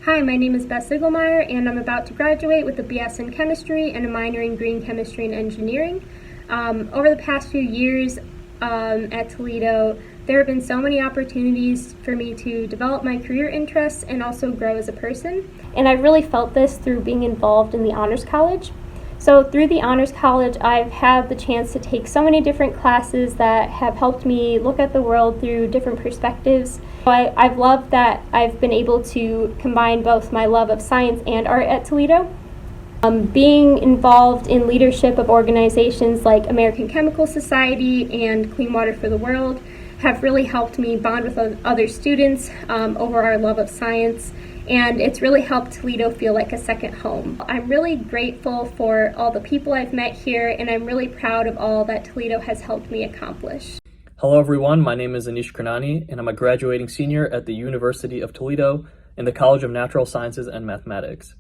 Hi, my name is Beth Sigelmeyer, and I'm about to graduate with a BS in Chemistry and a minor in Green Chemistry and Engineering. Over the past few years at Toledo, there have been so many opportunities for me to develop my career interests and also grow as a person. And I really felt this through being involved in the Honors College. So through the Honors College, I've had the chance to take so many different classes that have helped me look at the world through different perspectives. I've loved that I've been able to combine both my love of science and art at Toledo. Being involved in leadership of organizations like American Chemical Society and Clean Water for the World have really helped me bond with other students over our love of science, and it's really helped Toledo feel like a second home. I'm really grateful for all the people I've met here, and I'm really proud of all that Toledo has helped me accomplish. Hello everyone, my name is Anish Karnani, and I'm a graduating senior at the University of Toledo in the College of Natural Sciences and Mathematics.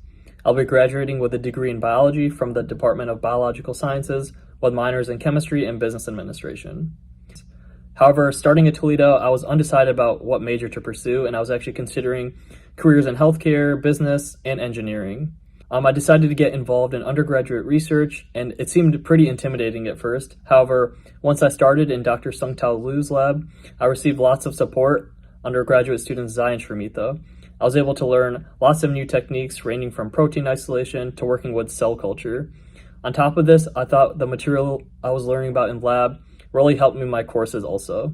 I'll be graduating with a degree in biology from the Department of Biological Sciences with minors in chemistry and business administration. However, starting at Toledo, I was undecided about what major to pursue, and I was actually considering careers in healthcare, business, and engineering. I decided to get involved in undergraduate research, and it seemed pretty intimidating at first. However, once I started in Dr. Sungtao Liu's lab, I received lots of support undergraduate student Zai and Shramita. I was able to learn lots of new techniques ranging from protein isolation to working with cell culture. On top of this, I thought the material I was learning about in lab really helped me in my courses also.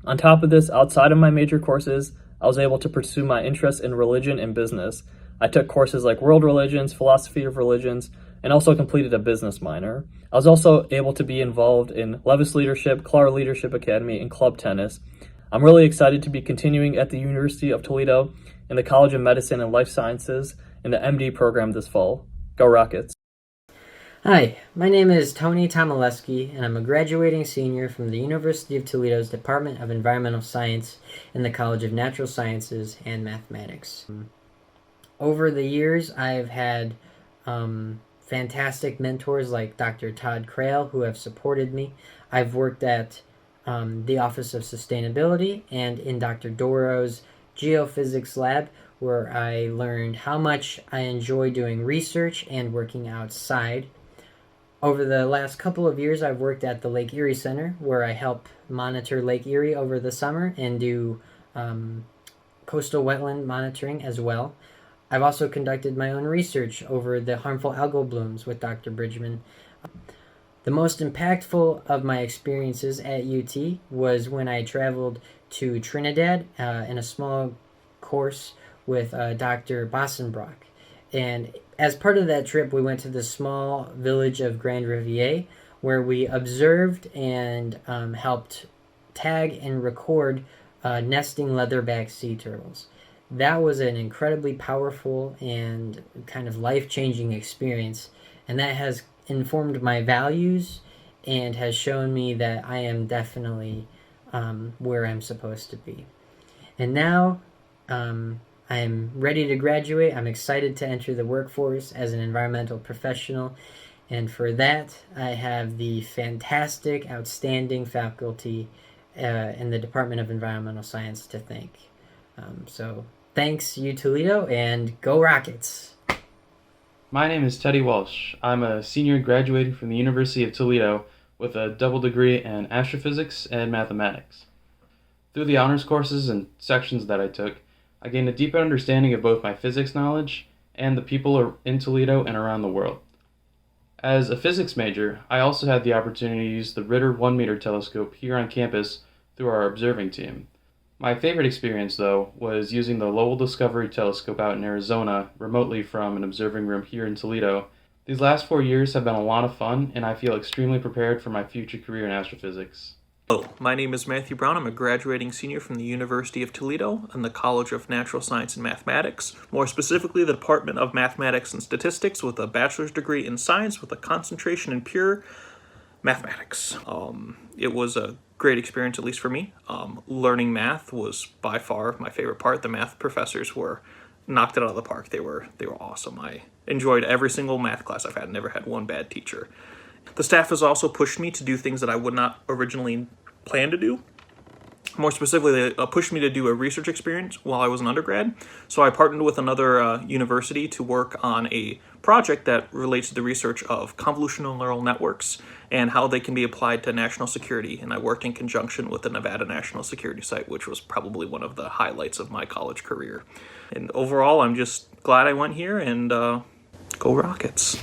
On top of this, outside of my major courses, I was able to pursue my interests in religion and business. I took courses like world religions, philosophy of religions, and also completed a business minor. I was also able to be involved in Levis Leadership, Clara Leadership Academy, and club tennis. I'm really excited to be continuing at the University of Toledo in the College of Medicine and Life Sciences in the MD program this fall. Go Rockets! Hi, my name is Tony Tomaleski, and I'm a graduating senior from the University of Toledo's Department of Environmental Science in the College of Natural Sciences and Mathematics. Over the years, I've had fantastic mentors like Dr. Todd Crail, who have supported me. I've worked at the Office of Sustainability and in Dr. Doro's geophysics lab, where I learned how much I enjoy doing research and working outside. Over the last couple of years, I've worked at the Lake Erie Center, where I help monitor Lake Erie over the summer and do coastal wetland monitoring as well. I've also conducted my own research over the harmful algal blooms with Dr. Bridgman. The most impactful of my experiences at UT was when I traveled to Trinidad in a small course with Dr. Bossenbrock. And as part of that trip, we went to the small village of Grand Riviere, where we observed and helped tag and record nesting leatherback sea turtles. That was an incredibly powerful and kind of life-changing experience, and that has informed my values and has shown me that I am definitely where I'm supposed to be. And now I'm ready to graduate. I'm excited to enter the workforce as an environmental professional, and for that I have the fantastic, outstanding faculty in the Department of Environmental Science to thank. So thanks, UToledo, and go Rockets! My name is Teddy Walsh. I'm a senior graduating from the University of Toledo with a double degree in astrophysics and mathematics. Through the honors courses and sections that I took, I gained a deeper understanding of both my physics knowledge and the people in Toledo and around the world. As a physics major, I also had the opportunity to use the Ritter 1-meter telescope here on campus through our observing team. My favorite experience, though, was using the Lowell Discovery Telescope out in Arizona remotely from an observing room here in Toledo. These last 4 years have been a lot of fun, and I feel extremely prepared for my future career in astrophysics. Hello, my name is Matthew Brown. I'm a graduating senior from the University of Toledo in the College of Natural Science and Mathematics, more specifically the Department of Mathematics and Statistics, with a bachelor's degree in science with a concentration in pure mathematics. It was a great experience, at least for me. Learning math was by far my favorite part. The math professors knocked it out of the park. They were awesome. I enjoyed every single math class I've had. Never had one bad teacher. The staff has also pushed me to do things that I would not originally plan to do. More specifically, they pushed me to do a research experience while I was an undergrad. So I partnered with another university to work on a project that relates to the research of convolutional neural networks and how they can be applied to national security. And I worked in conjunction with the Nevada National Security Site, which was probably one of the highlights of my college career. And overall, I'm just glad I went here, and go Rockets.